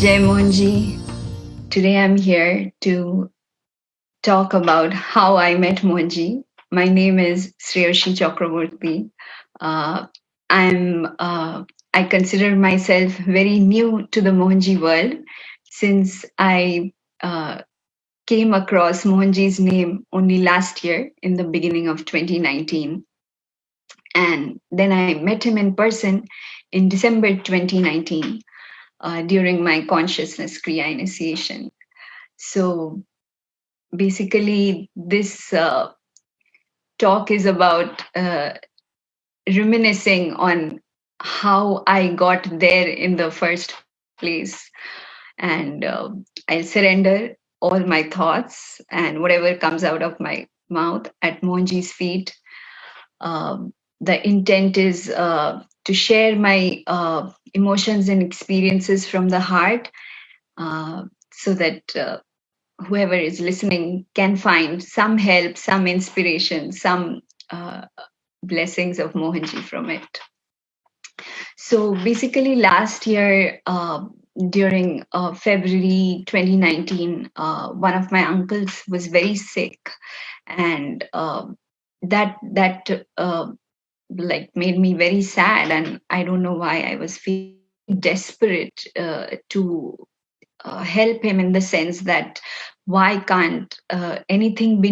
Jai Mohanji. Today I'm here to talk about how I met Mohanji. My name is Sreyashi Chakraborty. Uh, I'm I consider myself very new to the Mohanji world since I came across Mohanji's name only last year in the beginning of 2019. And then I met him in person in December 2019 during my consciousness Kriya initiation. So basically, this talk is about reminiscing on how I got there in the first place. And I'll surrender all my thoughts and whatever comes out of my mouth at Mohanji's feet. The intent is to share my emotions and experiences from the heart so that whoever is listening can find some help, some inspiration, some uh, blessings of Mohanji from it. So basically, last year, during February 2019, one of my uncles was very sick, and that like made me very sad, and I don't know why. I was feeling desperate to help him in the sense that why can't anything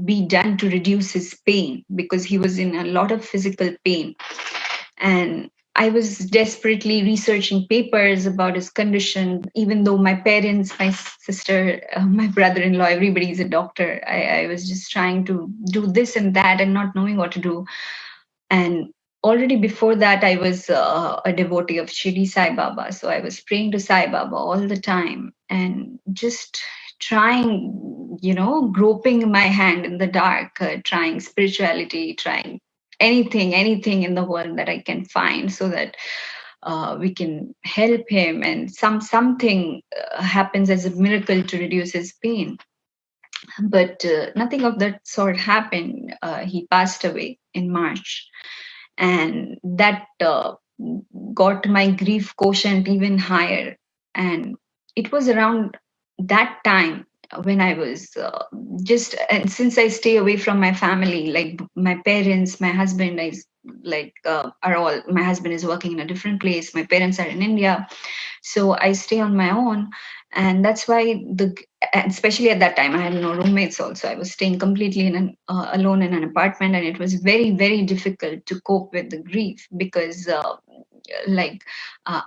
be done to reduce his pain, because he was in a lot of physical pain. And I was desperately researching papers about his condition, even though my parents, my sister, my brother-in-law, everybody is a doctor. I was just trying to do this and that and not knowing what to do. And already before that, I was a devotee of Shirdi Sai Baba. So I was praying to Sai Baba all the time and just trying, groping my hand in the dark, trying spirituality, trying anything in the world that I can find so that we can help him and something happens as a miracle to reduce his pain. But nothing of that sort happened. He passed away in March, and that got my grief quotient even higher. And it was around that time when I was and since I stay away from my family, like my parents, my husband, are all, my husband is working in a different place, my parents are in India, so I stay on my own. And that's why especially at that time I had no roommates also. I was staying completely alone in an apartment, and it was very, very difficult to cope with the grief because I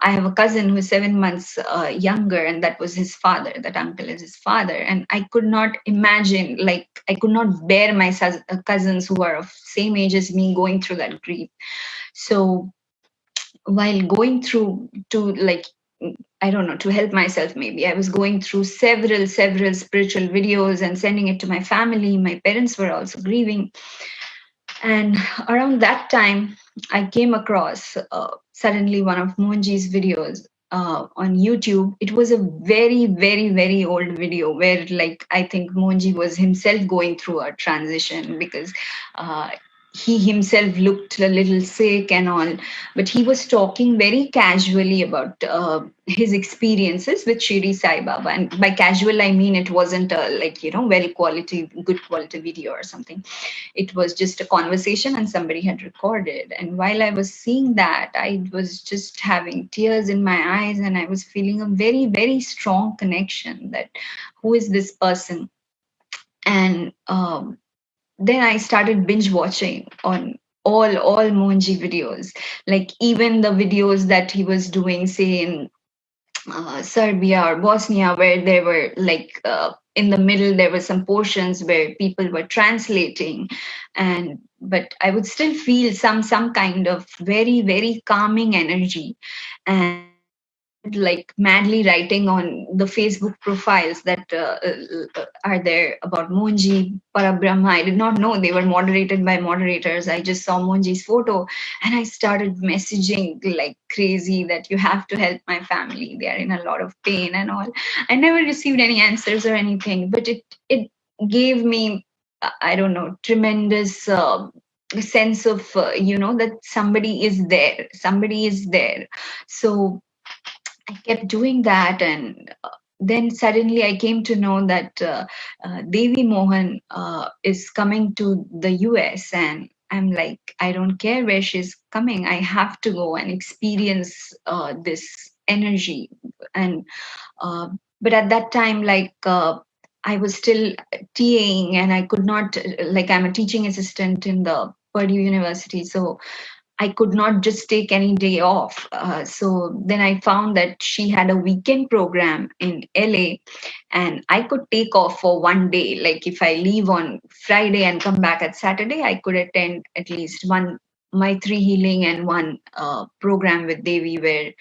have a cousin who is 7 months younger, and that was his father. That uncle is his father, and I could not imagine, like I could not bear my cousins who are of same age as me going through that grief. So while going through to, like, I don't know, to help myself, maybe I was going through several spiritual videos and sending it to my family. My parents were also grieving. And around that time, I came across suddenly one of Mohanji's videos on YouTube. It was a very, very, very old video where, like, I think Mohanji was himself going through a transition because uh, he himself looked a little sick and all, but he was talking very casually about his experiences with Shirdi Sai Baba. And by casual, I mean it wasn't a, like, good quality video or something. It was just a conversation and somebody had recorded. And while I was seeing that, I was just having tears in my eyes, and I was feeling a very, very strong connection that who is this person. And then I started binge watching on all Mohanji videos, like even the videos that he was doing, say in Serbia or Bosnia, where there were in the middle there were some portions where people were translating, and but I would still feel some kind of very, very calming energy. And I started like madly writing on the Facebook profiles that are there about Mohanji, Parabrahma. I did not know they were moderated by moderators. I just saw Mohanji's photo, and I started messaging like crazy that you have to help my family. They are in a lot of pain and all. I never received any answers or anything, but it gave me, I don't know, tremendous sense of that somebody is there. So I kept doing that, and then suddenly I came to know that Devi Mohan is coming to the US, and I'm like, I don't care where she's coming. I have to go and experience this energy. And but at that time, like, I was still TAing, and I could not, like, I'm a teaching assistant in the Purdue University, so I could not just take any day off. So then I found that she had a weekend program in LA, and I could take off for one day. Like, if I leave on Friday and come back at Saturday, I could attend at least one Maitri healing and one program with Devi, where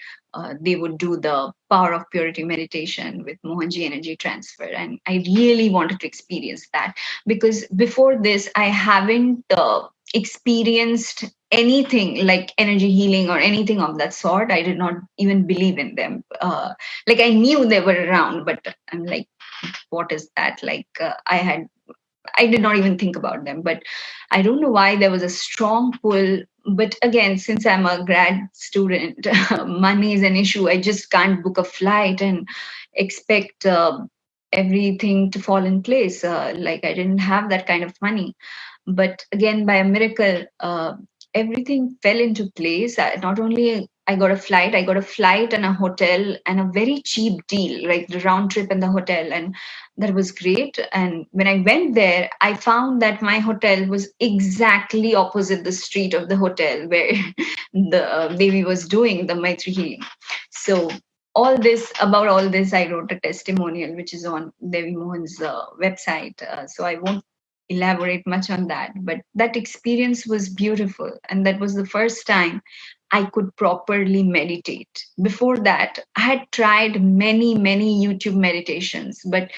they would do the power of purity meditation with Mohanji energy transfer. And I really wanted to experience that, because before this, I haven't experienced anything like energy healing or anything of that sort. I did not even believe in them. Like, I knew they were around, but I'm like, what is that? Like, I did not even think about them. But I don't know why there was a strong pull. But again, since I'm a grad student, money is an issue. I just can't book a flight and expect everything to fall in place. Like, I didn't have that kind of money. But again, by a miracle, everything fell into place. Not only I got a flight, I got a flight and a hotel and a very cheap deal, like the round trip and the hotel, and that was great. And when I went there, I found that my hotel was exactly opposite the street of the hotel where the Devi was doing the Maitri healing. So about all this, I wrote a testimonial which is on Devi Mohan's website. So I won't elaborate much on that, but that experience was beautiful, and that was the first time I could properly meditate. Before that, I had tried many YouTube meditations, but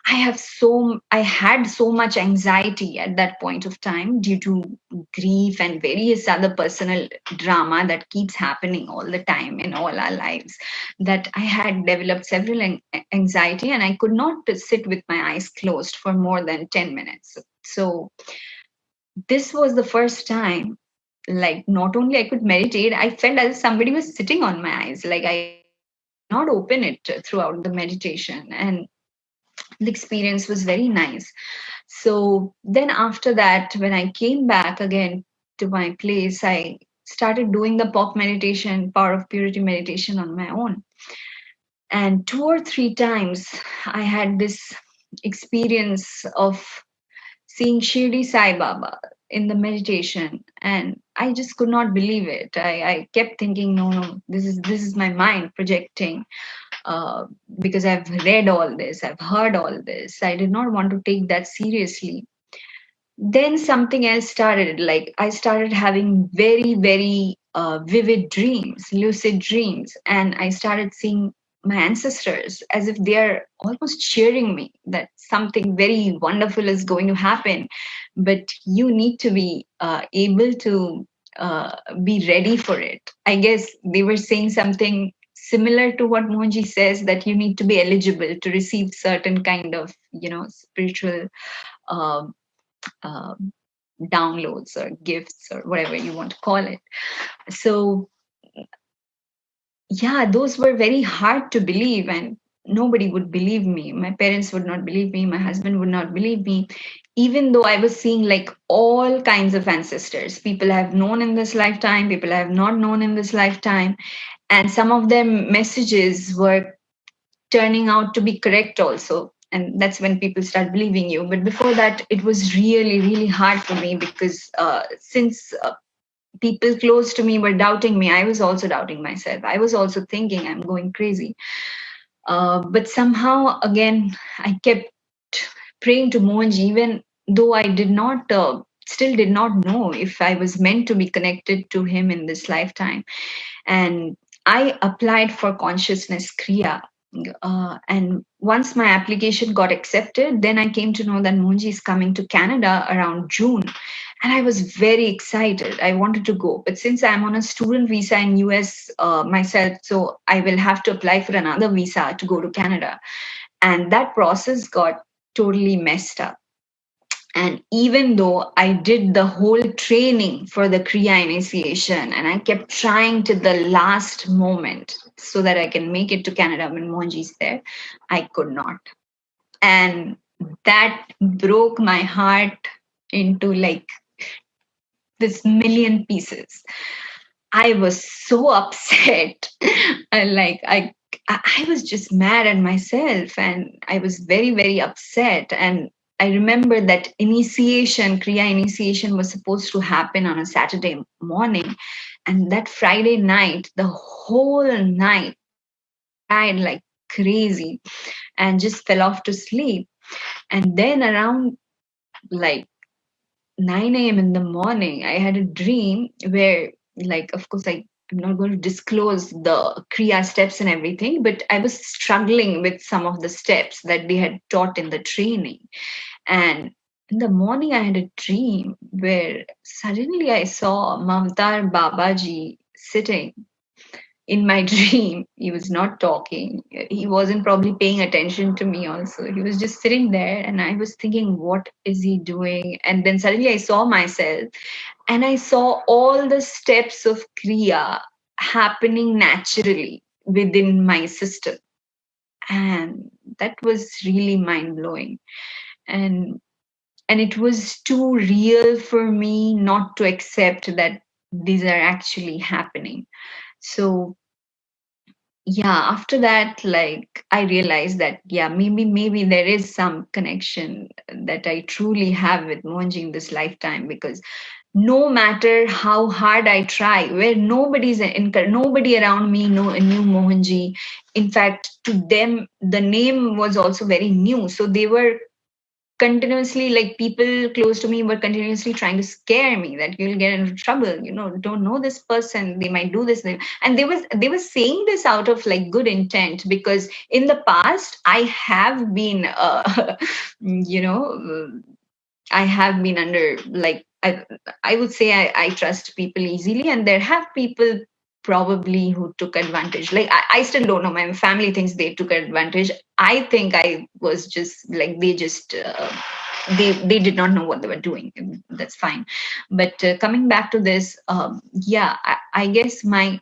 I had so much anxiety at that point of time due to grief and various other personal drama that keeps happening all the time in all our lives, that I had developed several anxiety, and I could not sit with my eyes closed for more than 10 minutes. So this was the first time, like, not only I could meditate, I felt as if somebody was sitting on my eyes. Like, I not open it throughout the meditation, and the experience was very nice. So then after that, when I came back again to my place, I started doing the pop meditation, power of purity meditation on my own. And 2 or 3 times I had this experience of seeing Shirdi Sai Baba in the meditation, and I just could not believe it. I kept thinking, no, this is my mind projecting, uh, because I've read all this, I've heard all this. I did not want to take that seriously. Then something else started. Like, I started having very vivid dreams, lucid dreams, and I started seeing my ancestors as if they're almost cheering me that something very wonderful is going to happen, but you need to be able to be ready for it. I guess they were saying something similar to what Mohanji says, that you need to be eligible to receive certain kind of, spiritual um, um, downloads or gifts or whatever you want to call it. So, yeah, those were very hard to believe, and nobody would believe me. My parents would not believe me. My husband would not believe me, even though I was seeing like all kinds of ancestors, people I have known in this lifetime, people I have not known in this lifetime. And some of their messages were turning out to be correct also, and that's when people start believing you. But before that, it was really hard for me, because since people close to me were doubting me, I was also doubting myself. I was also thinking I'm going crazy. But somehow again, I kept praying to Mohanji, even though I did not still did not know if I was meant to be connected to him in this lifetime. And I applied for consciousness Kriya. And once my application got accepted, then I came to know that Mohanji is coming to Canada around June. And I was very excited. I wanted to go. But since I'm on a student visa in US myself, so I will have to apply for another visa to go to Canada. And that process got totally messed up. And even though I did the whole training for the Kriya initiation, and I kept trying to the last moment, so that I can make it to Canada when Mohanji's there. I could not. And that broke my heart into like this million pieces. I was so upset. And like I was just mad at myself, and I was very, very upset. And I remember that initiation, Kriya initiation, was supposed to happen on a Saturday morning. And that Friday night, the whole night, cried like crazy and just fell off to sleep. And then around like 9 a.m. in the morning, I had a dream where, like, of course, I'm not going to disclose the Kriya steps and everything, but I was struggling with some of the steps that they had taught in the training. And in the morning, I had a dream where suddenly I saw Mamtar Babaji sitting in my dream. He was not talking. He wasn't probably paying attention to me also. He was just sitting there, and I was thinking, what is he doing? And then suddenly I saw myself, and I saw all the steps of Kriya happening naturally within my system. And that was really mind blowing. And it was too real for me not to accept that these are actually happening. So yeah, after that, like I realized that yeah, maybe there is some connection that I truly have with Mohanji in this lifetime, because no matter how hard I try, where nobody around me knew Mohanji. In fact, to them the name was also very new, so they were continuously, like, people close to me were continuously trying to scare me that you'll get into trouble, don't know this person, they might do this. And they were saying this out of like good intent, because in the past I have been you know I have been under, like, I would say I trust people easily, and there have people probably who took advantage. Like, I still don't know. My family thinks they took advantage. I think I was just like, they just they did not know what they were doing. And that's fine. But coming back to this, yeah, I guess my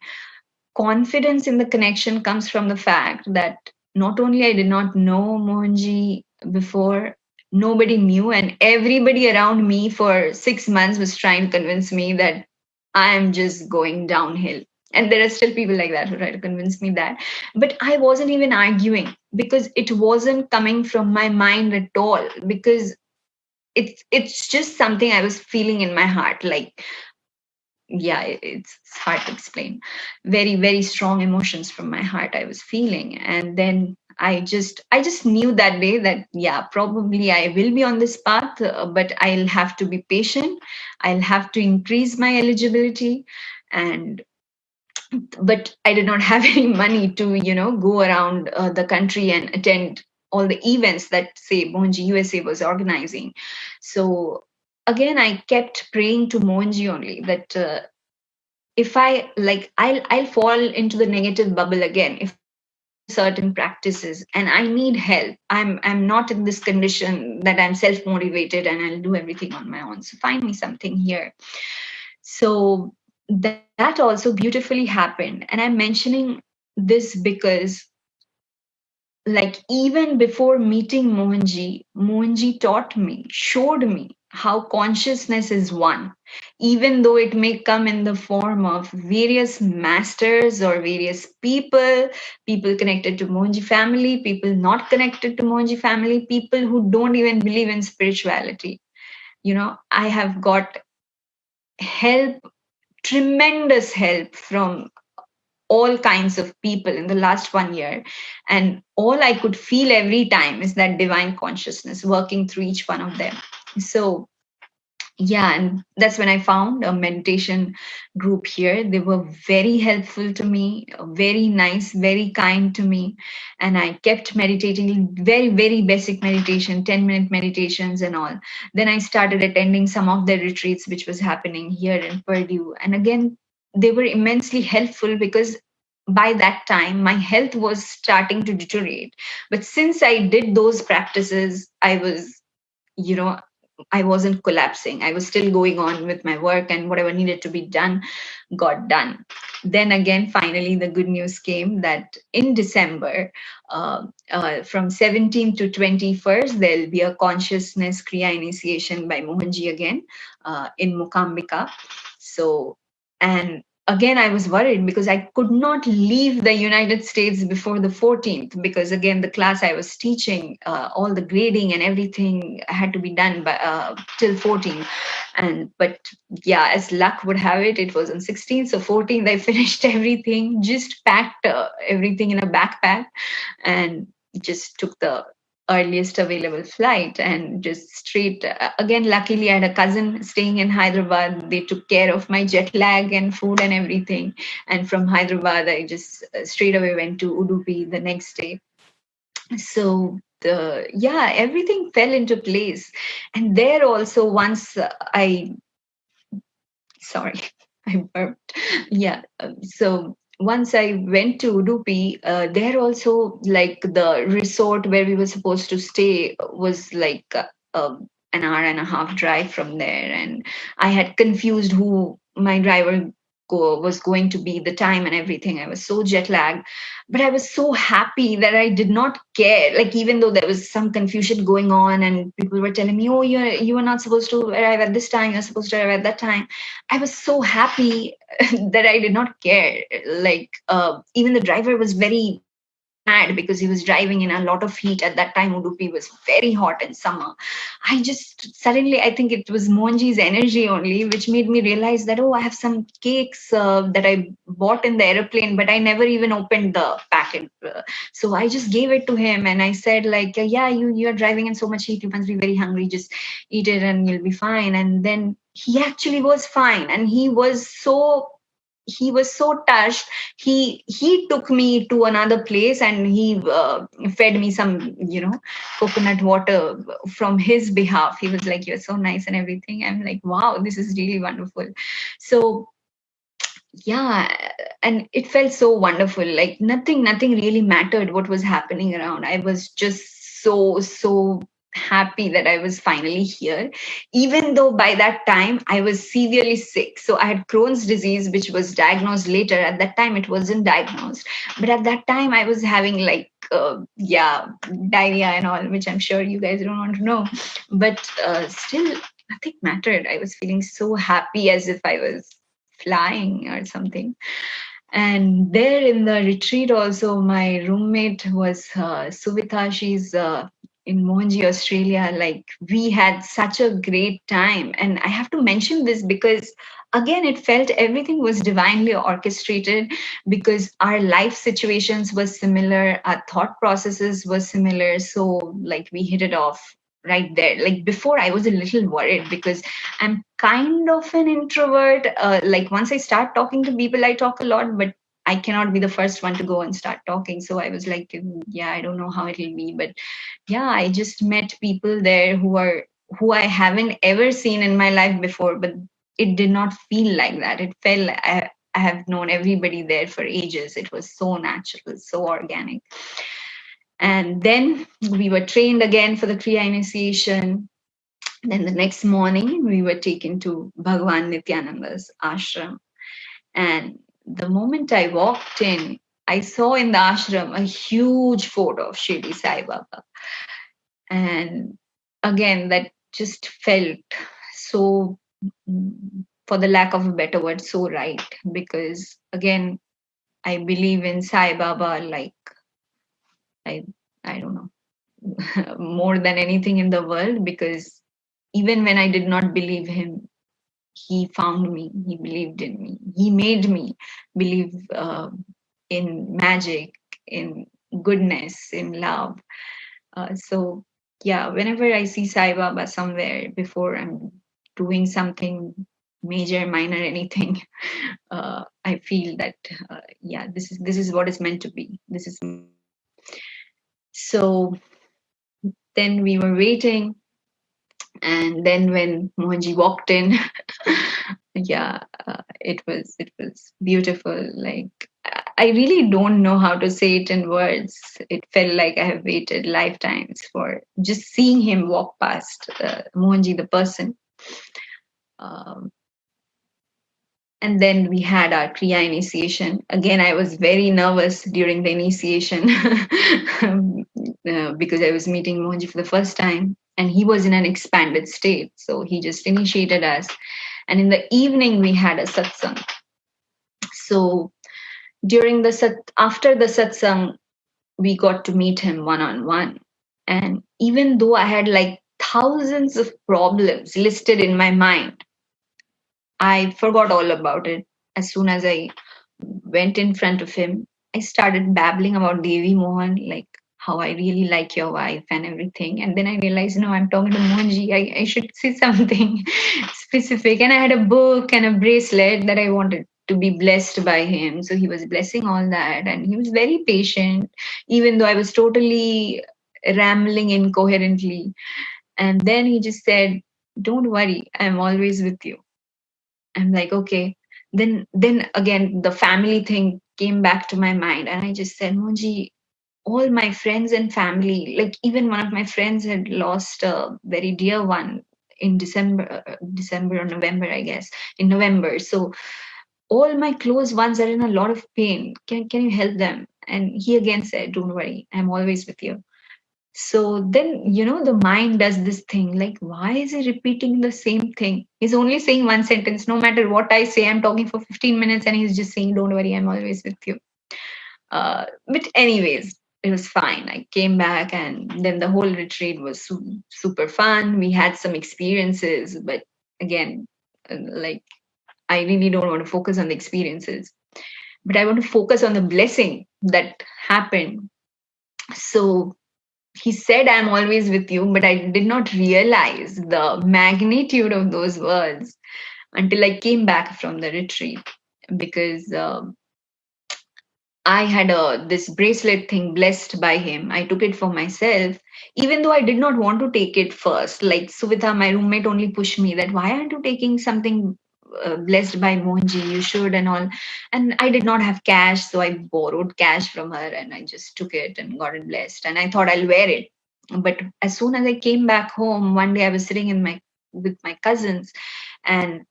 confidence in the connection comes from the fact that not only I did not know Mohanji before, nobody knew, and everybody around me for 6 months was trying to convince me that I am just going downhill. And there are still people like that who try to convince me that. But I wasn't even arguing, because it wasn't coming from my mind at all, because it's just something I was feeling in my heart. Like, yeah, it's hard to explain. Very, very strong emotions from my heart I was feeling. And then I just knew that day that yeah, probably I will be on this path, but I'll have to be patient. I'll have to increase my eligibility. And but I did not have any money to go around the country and attend all the events that, say, MohanjiUSA was organizing. So again, I kept praying to Mohanji only that if I like, I'll fall into the negative bubble again if I do certain practices and I need help. I'm not in this condition that I'm self motivated and I'll do everything on my own. So find me something here. So that also beautifully happened. And I'm mentioning this because, like, even before meeting Mohanji taught me, showed me how consciousness is one, even though it may come in the form of various masters or various people connected to Mohanji family, people not connected to Mohanji family, people who don't even believe in spirituality. I have got help, tremendous help from all kinds of people in the last 1 year. And all I could feel every time is that divine consciousness working through each one of them. So, yeah, and that's when I found a meditation group here. They were very helpful to me, very nice, very kind to me. And I kept meditating, very, very basic meditation, 10-minute meditations and all. Then I started attending some of their retreats, which was happening here in Purdue. And again, they were immensely helpful because by that time my health was starting to deteriorate. But since I did those practices, I was, you know, I wasn't collapsing. I was still going on with my work, and whatever needed to be done got done. Then again, finally, the good news came that in December, from 17th to 21st, there'll be a consciousness Kriya initiation by Mohanji again in Mukambika. So, and again, I was worried because I could not leave the United States before the 14th, because again, the class I was teaching, all the grading and everything had to be done by, till 14th. And but yeah, as luck would have it, it was on 16th. So 14th, I finished everything, just packed everything in a backpack, and just took the earliest available flight and just straight again. Luckily, I had a cousin staying in Hyderabad. They took care of my jet lag and food and everything. And from Hyderabad, I just straight away went to Udupi the next day. So everything fell into place. And there also, once I sorry, I burped. Yeah. So once I went to Udupi, there also, like, the resort where we were supposed to stay was like an hour and a half drive from there. And I had confused who my driver was going to be, the time and everything. I was so jet lagged, but I was so happy that I did not care. Like, even though there was some confusion going on and people were telling me, oh, you are not supposed to arrive at this time, you're supposed to arrive at that time, I was so happy that I did not care. Like, even the driver was very mad because he was driving in a lot of heat. At that time, Udupi was very hot in summer. I just suddenly, I think it was Mohanji's energy only, which made me realize that, oh, I have some cakes that I bought in the airplane, but I never even opened the packet. So I just gave it to him and I said, like, yeah, you're driving in so much heat, you must be very hungry. Just eat it and you'll be fine. And then he actually was fine, and he was so touched. He took me to another place, and he fed me some, coconut water from his behalf. He was like, you're so nice and everything. I'm like, wow, this is really wonderful. So yeah, and it felt so wonderful. Like, nothing really mattered what was happening around. I was just so happy that I was finally here, even though by that time I was severely sick. So I had Crohn's disease, which was diagnosed later. At that time it wasn't diagnosed, but at that time I was having, like, diarrhea and all, which I'm sure you guys don't want to know. But still, nothing mattered. I was feeling so happy, as if I was flying or something. And there in the retreat also, my roommate was Suvita. She's in Mohanji, Australia. Like, we had such a great time. And I have to mention this because, again, it felt everything was divinely orchestrated, because our life situations were similar, our thought processes were similar. So, like, we hit it off right there. Like, before, I was a little worried because I'm kind of an introvert. Like, once I start talking to people, I talk a lot, but I cannot be the first one to go and start talking. So I was like, yeah, I don't know how it'll be. But yeah, I just met people there who I haven't ever seen in my life before, but it did not feel like that. It felt like I have known everybody there for ages. It was so natural, so organic. And then we were trained again for the Kriya initiation. Then the next morning, we were taken to Bhagwan Nityananda's ashram. And the moment I walked in, I saw in the ashram a huge photo of Shirdi Sai Baba. And again, that just felt so, for the lack of a better word, so right. Because again, I believe in Sai Baba like, I, I don't know, more than anything in the world, because even when I did not believe him, he found me, he believed in me, he made me believe in magic, in goodness, in love. So yeah, whenever I see Sai Baba somewhere, before I'm doing something major, minor, anything, I feel that yeah, this is what is meant to be. This is so. Then we were waiting, and then when Mohanji walked in, yeah, it was beautiful. Like, I really don't know how to say it in words. It felt like I have waited lifetimes for just seeing him walk past, Mohanji, the person. Um, and then we had our Kriya initiation. Again, I was very nervous during the initiation because I was meeting Mohanji for the first time. And he was in an expanded state. So he just initiated us. And in the evening, we had a satsang. So after the satsang, we got to meet him one on one. And even though I had like thousands of problems listed in my mind, I forgot all about it. As soon as I went in front of him, I started babbling about Devi Mohan, like how I really like your wife and everything. And then I realized, no, I'm talking to Mohanji. I should say something specific. And I had a book and a bracelet that I wanted to be blessed by him. So he was blessing all that. And he was very patient, even though I was totally rambling incoherently. And then he just said, don't worry, I'm always with you. I'm like, okay. Then again, the family thing came back to my mind, and I just said, Mohanji, all my friends and family, like even one of my friends had lost a very dear one in December or November, I guess, in November. So all my close ones are in a lot of pain. Can you help them? And he again said, don't worry, I'm always with you. So then, the mind does this thing like, why is he repeating the same thing? He's only saying one sentence. No matter what I say, I'm talking for 15 minutes and he's just saying, don't worry, I'm always with you. But, anyways, it was fine. I came back and then the whole retreat was super fun. We had some experiences, but again, like, I really don't want to focus on the experiences, but I want to focus on the blessing that happened. So, he said, I'm always with you, but I did not realize the magnitude of those words until I came back from the retreat, because I had this bracelet thing blessed by him. I took it for myself, even though I did not want to take it first. Like Suvita, my roommate, only pushed me that, why aren't you taking something blessed by Mohanji? You should, and all. And I did not have cash, so I borrowed cash from her and I just took it and got it blessed. And I thought I'll wear it. But as soon as I came back home, one day I was sitting with my cousins, and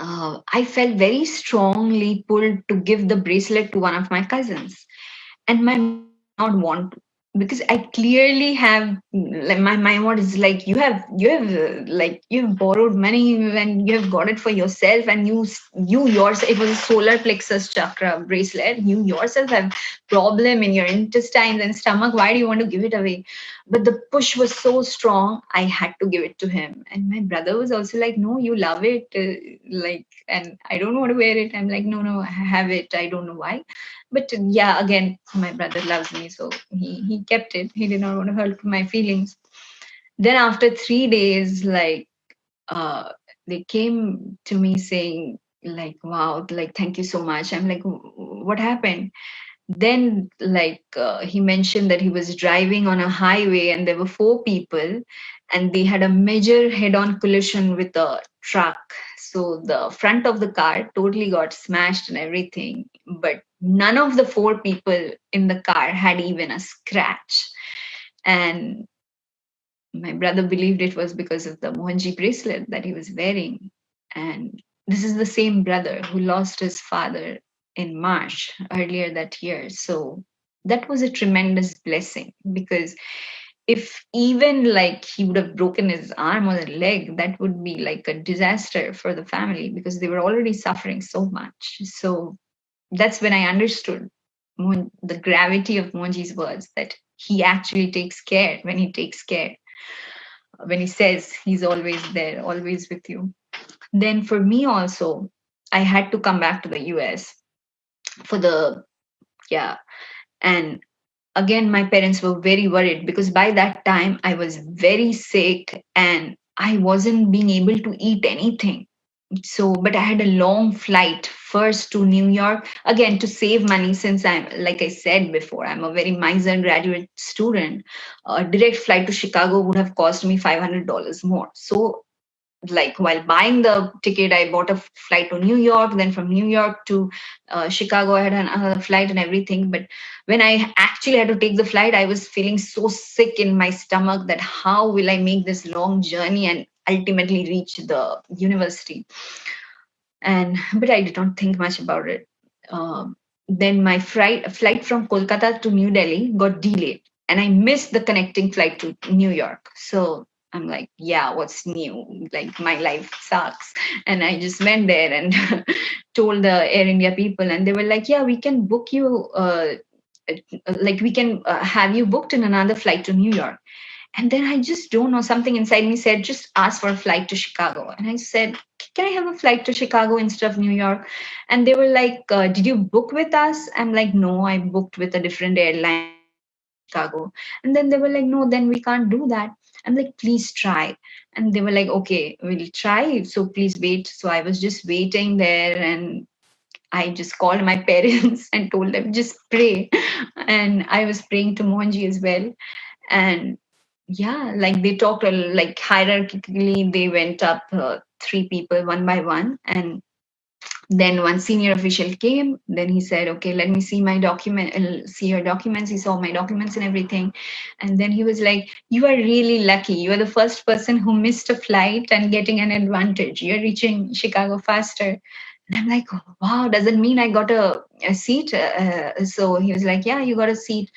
I felt very strongly pulled to give the bracelet to one of my cousins. And my mind did not want to, because I clearly have, like, my mind was like, you've borrowed money and you have got it for yourself, and you yourself, it was a solar plexus chakra bracelet, you yourself have problem in your intestines and stomach, why do you want to give it away? But the push was so strong, I had to give it to him. And my brother was also like, no, you love it, and I don't want to wear it. I'm like, no, I have it, I don't know why. But yeah, again, my brother loves me, so he kept it. He did not want to hurt my feelings. Then after 3 days, like, they came to me saying, like, wow, like, thank you so much. I'm like, what happened? Then, like, he mentioned that he was driving on a highway and there were 4 people, and they had a major head-on collision with a truck. So the front of the car totally got smashed and everything, but none of the 4 people in the car had even a scratch. And my brother believed it was because of the Mohanji bracelet that he was wearing. And this is the same brother who lost his father in March earlier that year. So that was a tremendous blessing, because if even like he would have broken his arm or leg, that would be like a disaster for the family, because they were already suffering so much. So that's when I understood the gravity of Mohanji's words, that he actually takes care when he takes care, when he says he's always there, always with you. Then for me also, I had to come back to the US for the, yeah. And again, my parents were very worried, because by that time I was very sick and I wasn't being able to eat anything. So, but I had a long flight first to New York, again to save money, since I'm, like I said before, I'm a very miser graduate student. A direct flight to Chicago would have cost me $500 more. So like while buying the ticket, I bought a flight to New York. Then from New York to Chicago, I had another flight and everything. But when I actually had to take the flight, I was feeling so sick in my stomach that how will I make this long journey and ultimately reach the university? And but I did not think much about it. Then my flight from Kolkata to New Delhi got delayed, and I missed the connecting flight to New York. So I'm like, yeah, what's new? Like my life sucks. And I just went there and told the Air India people, and they were like, yeah, we can book you. Like we can have you booked in another flight to New York. And then I just don't know, something inside me said, just ask for a flight to Chicago. And I said, can I have a flight to Chicago instead of New York? And they were like, did you book with us? I'm like, no, I booked with a different airline Chicago. And then they were like, no, then we can't do that. I'm like, please try. And they were like, okay, we'll try. So please wait. So I was just waiting there, and I just called my parents and told them, just pray. And I was praying to Mohanji as well. And yeah, like they talked like hierarchically, they went up three people one by one. And then one senior official came. Then he said, okay, let me see my document, see your documents. He saw my documents and everything. And then he was like, you are really lucky. You are the first person who missed a flight and getting an advantage. You're reaching Chicago faster. And I'm like, wow, does it mean I got a seat? So he was like, yeah, you got a seat.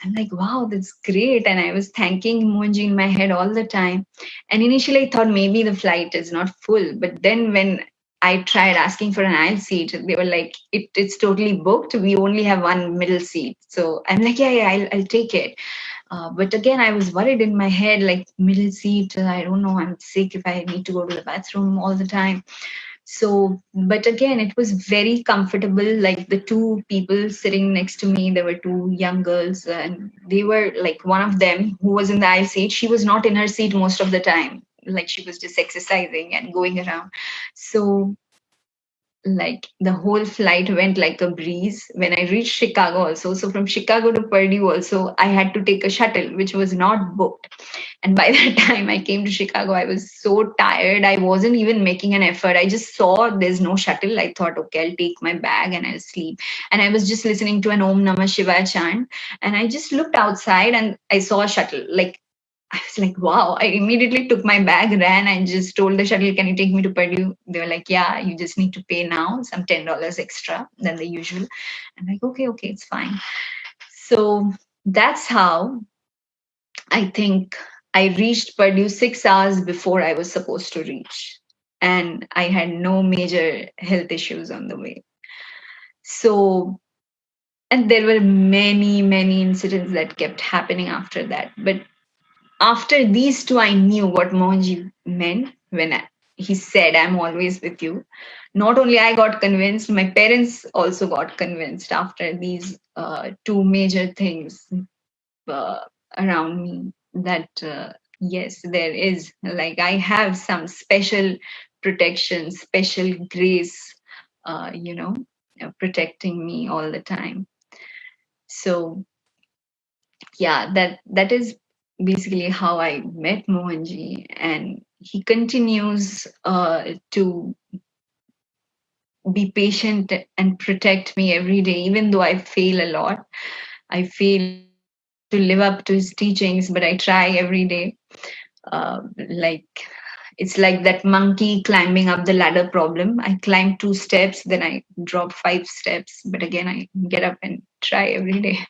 I'm like, wow, that's great. And I was thanking Mohanji in my head all the time. And initially I thought maybe the flight is not full. But then when I tried asking for an aisle seat, they were like, it's totally booked. We only have one middle seat. So I'm like, yeah, I'll take it. But again, I was worried in my head, like middle seat, I don't know, I'm sick if I need to go to the bathroom all the time. So, but again, it was very comfortable. Like the two people sitting next to me, there were two young girls, and they were like, one of them who was in the aisle seat, she was not in her seat most of the time. Like she was just exercising and going around. So like the whole flight went like a breeze when I reached Chicago also. So from Chicago to Purdue also, I had to take a shuttle, which was not booked. And by the time I came to Chicago, I was so tired. I wasn't even making an effort. I just saw there's no shuttle. I thought, okay, I'll take my bag and I'll sleep. And I was just listening to an Om Namah Shivaya chant. And I just looked outside and I saw a shuttle. Like I was like, wow. I immediately took my bag, ran, and just told the shuttle, can you take me to Purdue? They were like, yeah, you just need to pay now some $10 extra than the usual. I'm like, okay, it's fine. So that's how I think I reached Purdue 6 hours before I was supposed to reach. And I had no major health issues on the way. So, and there were many incidents that kept happening after that. But after these two, I knew what Mohanji meant when he said, I'm always with you. Not only I got convinced, my parents also got convinced after these two major things uh, around me that, yes, there is, like, I have some special protection, special grace, protecting me all the time. So yeah, that is basically how I met Mohanji, and he continues to be patient and protect me every day, even though I fail a lot. I fail to live up to his teachings, but I try every day. Like it's like that monkey climbing up the ladder problem. I climb 2 steps, then I drop 5 steps, but again I get up and try every day.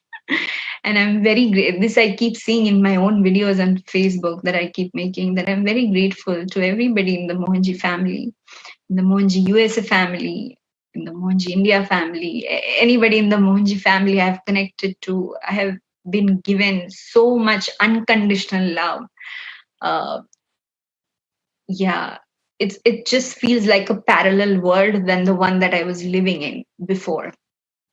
And I'm very great. This I keep seeing in my own videos on Facebook that I keep making, that I'm very grateful to everybody in the Mohanji family, in the MohanjiUSA family, in the Mohanji India family, anybody in the Mohanji family I've connected to. I have been given so much unconditional love. Uh, yeah, it just feels like a parallel world than the one that I was living in before.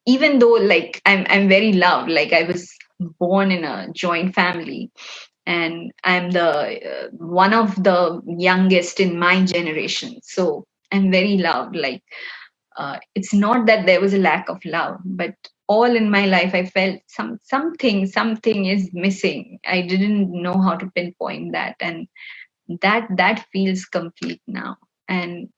Even though like I'm very loved, like I was born in a joint family, and I'm the one of the youngest in my generation, so I'm very loved. Like it's not that there was a lack of love, but all in my life I felt something is missing. I didn't know how to pinpoint that. And that feels complete now. And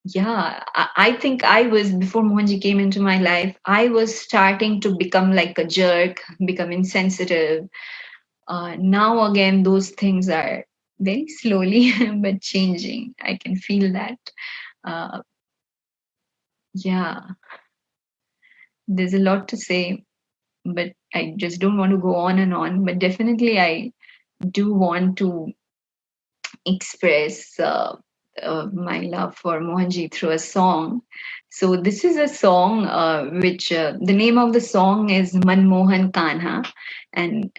yeah, I think I was, before Mohanji came into my life, I was starting to become like a jerk, become insensitive. Now again, those things are very slowly but changing. I can feel that. Uh, yeah, there's a lot to say, but I just don't want to go on and on. But definitely, I do want to express my love for Mohanji through a song. So this is a song which the name of the song is Manmohan Kanha, and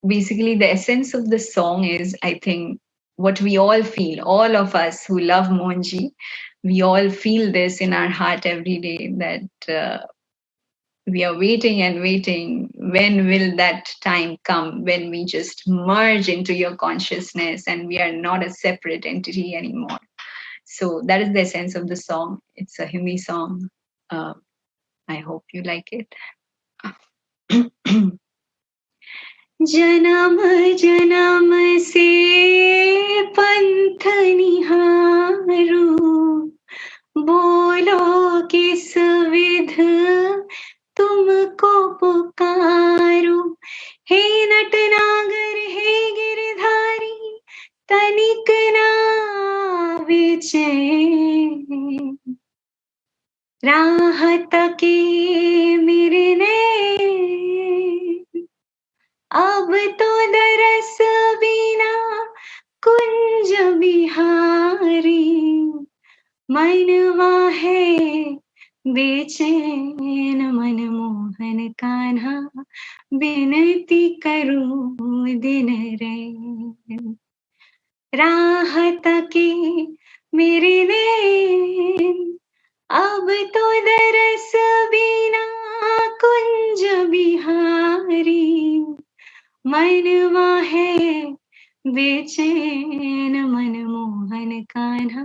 basically the essence of the song is, I think, what we all feel, all of us who love Mohanji, we all feel this in our heart every day, that we are waiting and waiting. When will that time come when we just merge into your consciousness and we are not a separate entity anymore? So that is the essence of the song. It's a Hindi song. Uh, I hope you like it. जन्म जन्म से पंथ निहारू, बोलो किस विध तुमको पुकारू। हे नटनागर हे गिरधारी, तनिक ना विचैन, राह तके मेरे नैन, अब तो दरस बिना कुंज बिहारी, मनवा है बेचैन मनमोहन कान्हा, विनती करूं दिन रैन, राह तके मेरे नैन, अब तो दरस बिना कुंज बिहारी, मनवा है बेचैन मनमोहन कान्हा,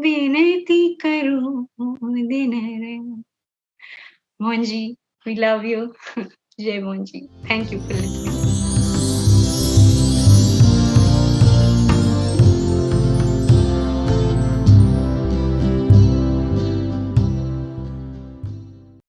विनती करूं दिन रैन। Mohanji, we love you. Jai Mohanji. Thank you for listening.